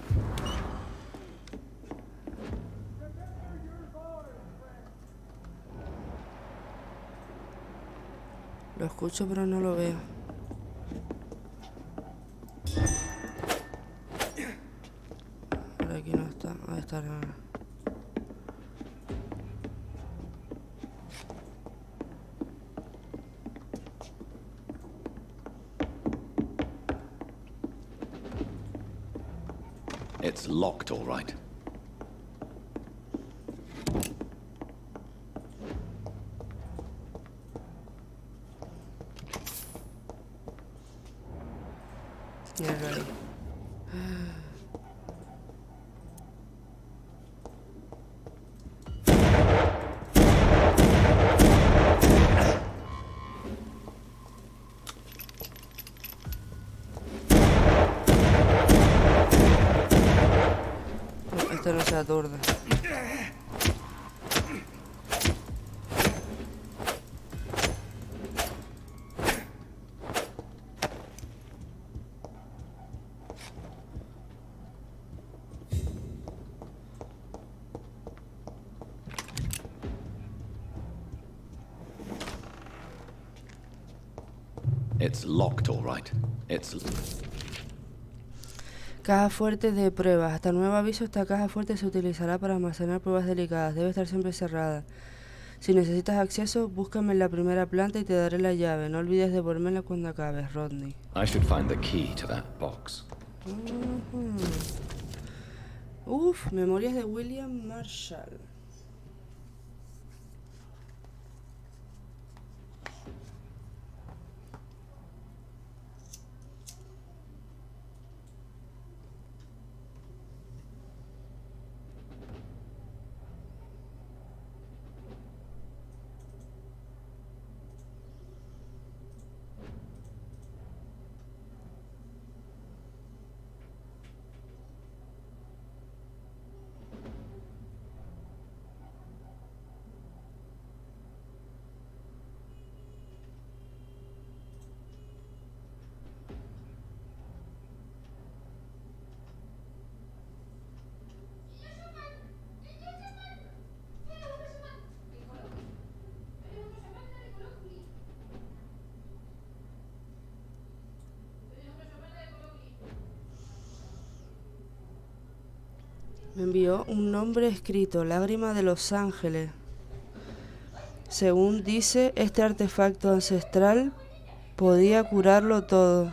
Lo escucho pero no lo veo. Por aquí no está. Ahí está. It's locked, all right. Míralo ahí. Esto no se aturde. It's locked, all right. It's... Caja fuerte de pruebas. Hasta nuevo aviso, esta caja fuerte se utilizará para almacenar pruebas delicadas. Debe estar siempre cerrada. Si necesitas acceso, búscame en la primera planta y te daré la llave. No olvides devolverla cuando acabes, Rodney. I should find the key to that box. Memorias de William Marshall. Me envió un nombre escrito, lágrima de los ángeles. Según dice, este artefacto ancestral podía curarlo todo.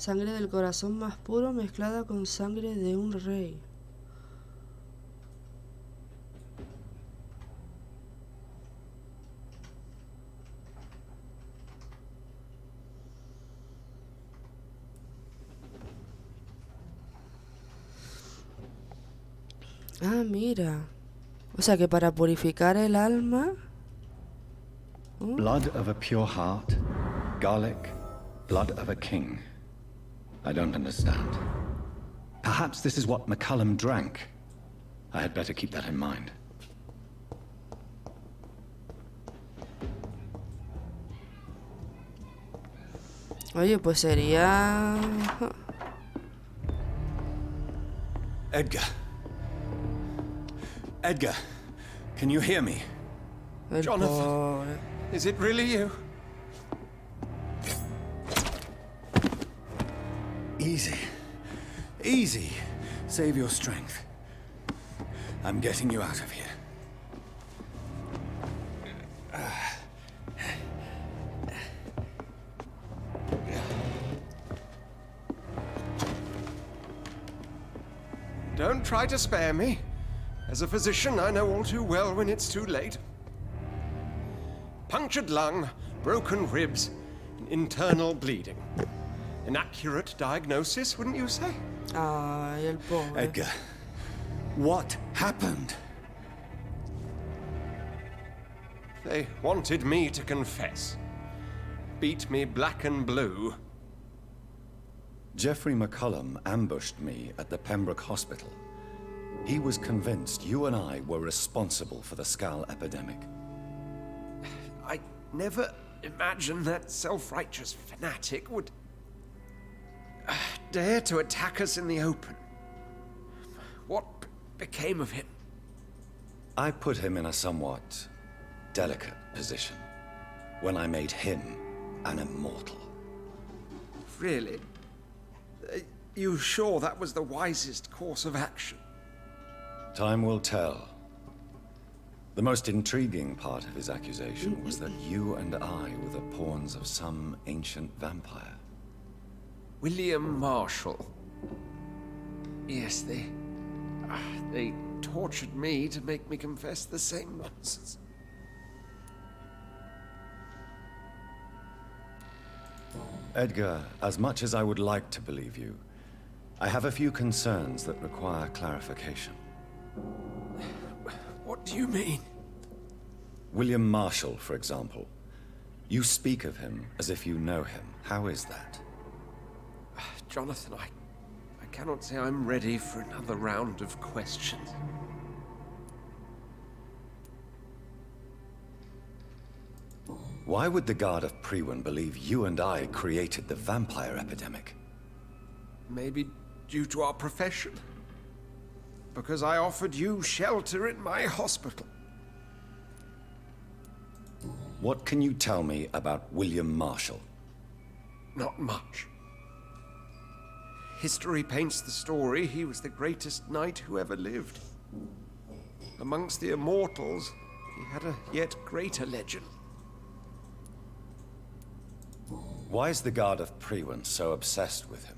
Sangre del corazón más puro mezclada con sangre de un rey. Ah, mira. O sea que para purificar el alma... Blood of a pure heart, garlic, blood of a king. I don't understand. Perhaps this is what McCullum drank. I had better keep that in mind. Oye, pues sería... Edgar. Edgar, can you hear me? El Jonathan. pobre. Is it really you? Easy. Easy. Save your strength. I'm getting you out of here. Don't try to spare me. As a physician, I know all too well when it's too late. Punctured lung, broken ribs, internal bleeding. An accurate diagnosis, wouldn't you say? Ay, el pobre. Edgar, what happened? They wanted me to confess. Beat me black and blue. Jeffrey McCullum ambushed me at the Pembroke Hospital. He was convinced you and I were responsible for the Skal epidemic. I never imagined that self-righteous fanatic would dare to attack us in the open. What became of him? I put him in a somewhat delicate position when I made him an immortal. Really? You sure that was the wisest course of action? Time will tell. The most intriguing part of his accusation was that you and I were the pawns of some ancient vampire. William Marshall. Yes, they tortured me to make me confess the same nonsense. Edgar, as much as I would like to believe you, I have a few concerns that require clarification. What do you mean? William Marshall, for example. You speak of him as if you know him. How is that? Jonathan, I cannot say I'm ready for another round of questions. Why would the Guard of Priwen believe you and I created the vampire epidemic? Maybe due to our profession. Because I offered you shelter in my hospital. What can you tell me about William Marshall? Not much. History paints the story he was the greatest knight who ever lived. Amongst the immortals, he had a yet greater legend. Why is the Guard of Priwen so obsessed with him?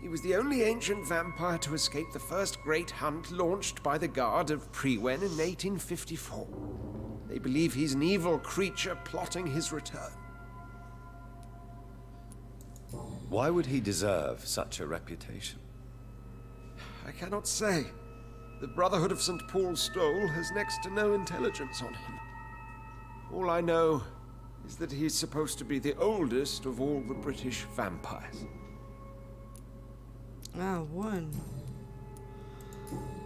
He was the only ancient vampire to escape the first great hunt launched by the Guard of Priwen in 1854. They believe he's an evil creature plotting his return. Why would he deserve such a reputation? I cannot say. The Brotherhood of St. Paul's Stole has next to no intelligence on him. All I know is that he's supposed to be the oldest of all the British vampires. Ah, bueno.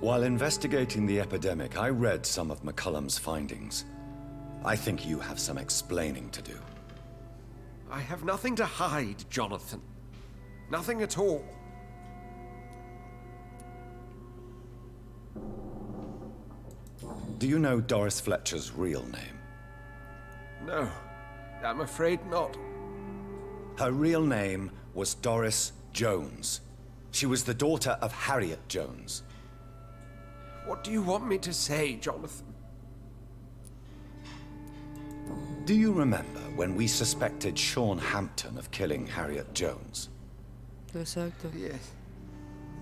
While investigating the epidemic, I read some of McCullum's findings. I think you have some explaining to do. I have nothing to hide, Jonathan. Nothing at all. Do you know Doris Fletcher's real name? No, I'm afraid not. Her real name was Doris Jones. She was the daughter of Harriet Jones. What do you want me to say, Jonathan? Do you remember when we suspected Sean Hampton of killing Harriet Jones? Exacto. Yes.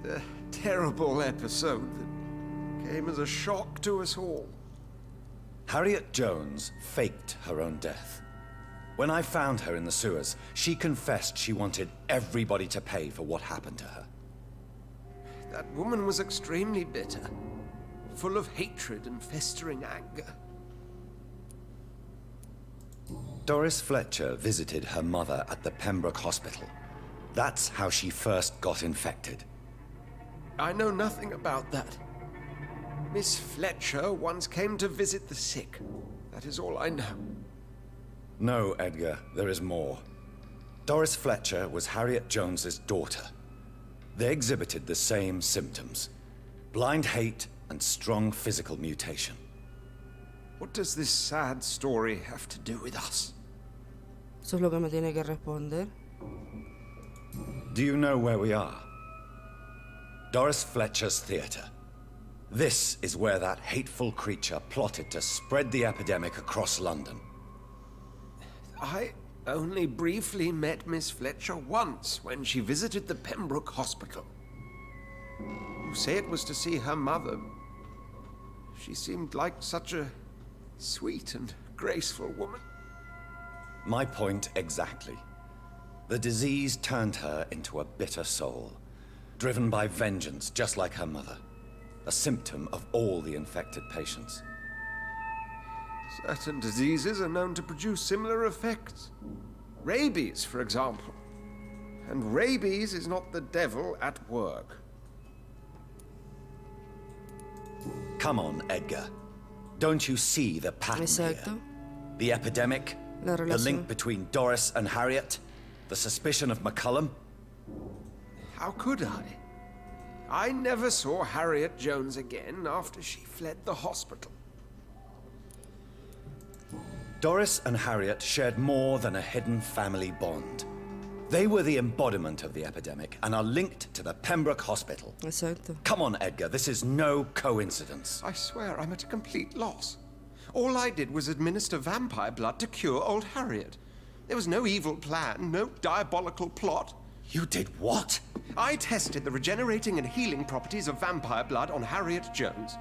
The terrible episode that came as a shock to us all. Harriet Jones faked her own death. When I found her in the sewers, she confessed she wanted everybody to pay for what happened to her. That woman was extremely bitter, full of hatred and festering anger. Doris Fletcher visited her mother at the Pembroke Hospital. That's how she first got infected. I know nothing about that. Miss Fletcher once came to visit the sick. That is all I know. No, Edgar, there is more. Doris Fletcher was Harriet Jones's daughter. They exhibited the same symptoms: blind hate and strong physical mutation. What does this sad story have to do with us? Eso es lo que me tiene que responder. Do you know where we are? Doris Fletcher's theater. This is where that hateful creature plotted to spread the epidemic across London. I only briefly met Miss Fletcher once when she visited the Pembroke Hospital. You say it was to see her mother. She seemed like such a sweet and graceful woman. My point exactly. The disease turned her into a bitter soul, driven by vengeance just like her mother. A symptom of all the infected patients. Certain diseases are known to produce similar effects. Rabies, for example. And rabies is not the devil at work. Come on, Edgar. Don't you see the pattern Exacto. here? The epidemic, La the relación. link between Doris and Harriet, the suspicion of McCullum. How could I? I never saw Harriet Jones again after she fled the hospital. Doris and Harriet shared more than a hidden family bond. They were the embodiment of the epidemic and are linked to the Pembroke Hospital. Exacto. Come on, Edgar, this is no coincidence. I swear I'm at a complete loss. All I did was administer vampire blood to cure old Harriet. There was no evil plan, no diabolical plot. You did what? I tested the regenerating and healing properties of vampire blood on Harriet Jones.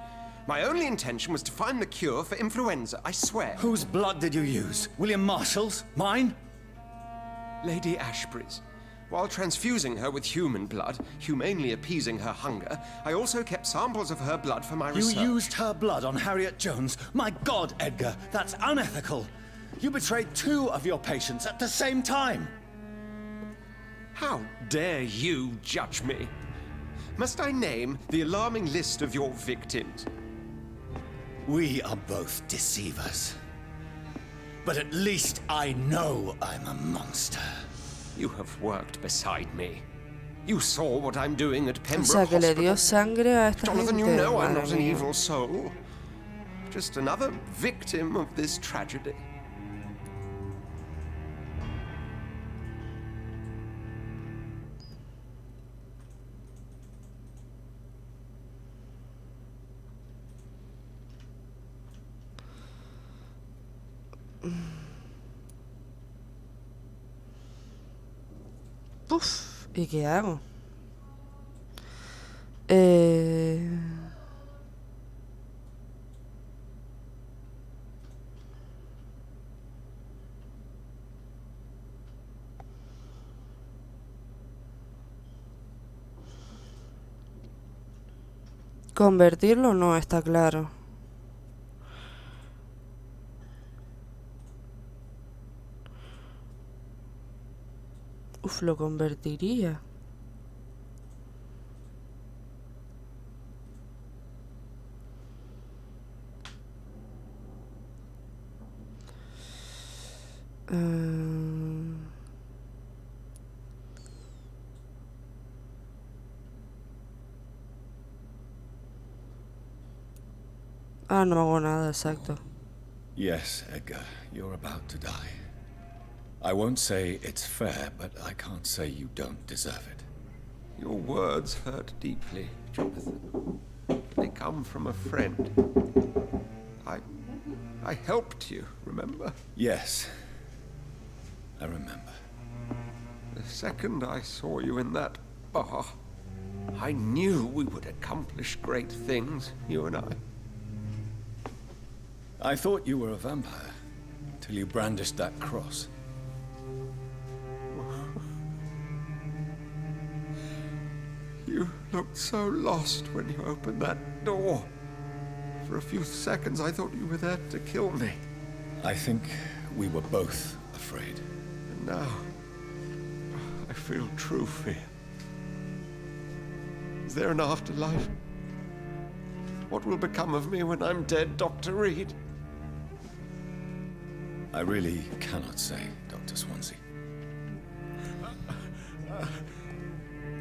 My only intention was to find the cure for influenza, I swear. Whose blood did you use? William Marshall's? Mine? Lady Ashbury's. While transfusing her with human blood, humanely appeasing her hunger, I also kept samples of her blood for my research. You used her blood on Harriet Jones? My God, Edgar, that's unethical. You betrayed 2 of your patients at the same time. How dare you judge me? Must I name the alarming list of your victims? We are both deceivers. But at least I know I'm a monster. You have worked beside me. You saw what I'm doing at O Pembroke sea, que le Hospital. dio sangre a esta Jonathan, you gente. know I'm Madre not an mía. evil soul. Just another victim of this tragedy. Uf, ¿y qué hago? Convertirlo no está claro. Uf, lo convertiría. Ah, no hago nada, exacto. Yes, Edgar, you're about to die. I won't say it's fair, but I can't say you don't deserve it. Your words hurt deeply, Jonathan. They come from a friend. I helped you, remember? Yes, I remember. The second I saw you in that bar, I knew we would accomplish great things, you and I. I thought you were a vampire, till you brandished that cross. You looked so lost when you opened that door. For a few seconds I thought you were there to kill me. I think we were both afraid. And now, I feel true fear. Is there an afterlife? What will become of me when I'm dead, Dr. Reed? I really cannot say, Dr. Swansea.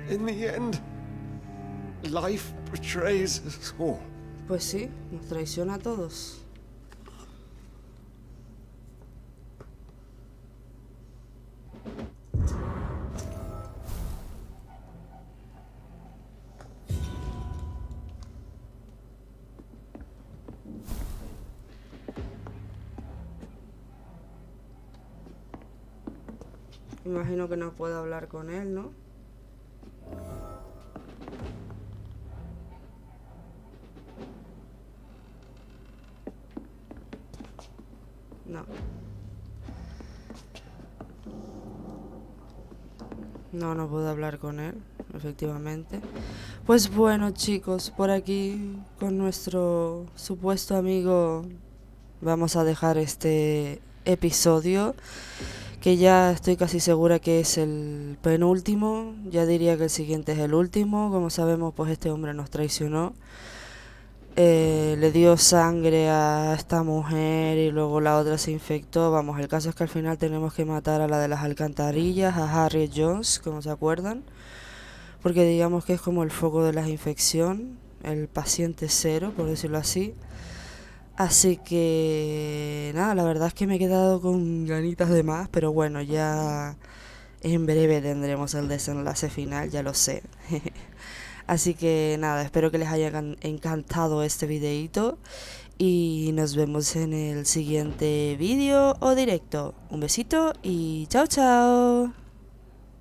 In the end, life betrays us all. Pues sí, nos traiciona a todos. Imagino que no puedo hablar con él, ¿no? No. No puedo hablar con él, efectivamente. Pues bueno, chicos, por aquí con nuestro supuesto amigo vamos a dejar este episodio, que ya estoy casi segura que es el penúltimo. Ya diría que el siguiente es el último. Como sabemos, pues este hombre nos traicionó. Le dio sangre a esta mujer y luego la otra se infectó. Vamos, el caso es que al final tenemos que matar a la de las alcantarillas, a Harriet Jones, como se acuerdan, porque digamos que es como el foco de la infección, el paciente cero, por decirlo así. Así que nada, la verdad es que me he quedado con ganitas de más, pero bueno, ya en breve tendremos el desenlace final, ya lo sé. Así que nada, espero que les haya encantado este videíto y nos vemos en el siguiente vídeo o directo. Un besito y chao chao.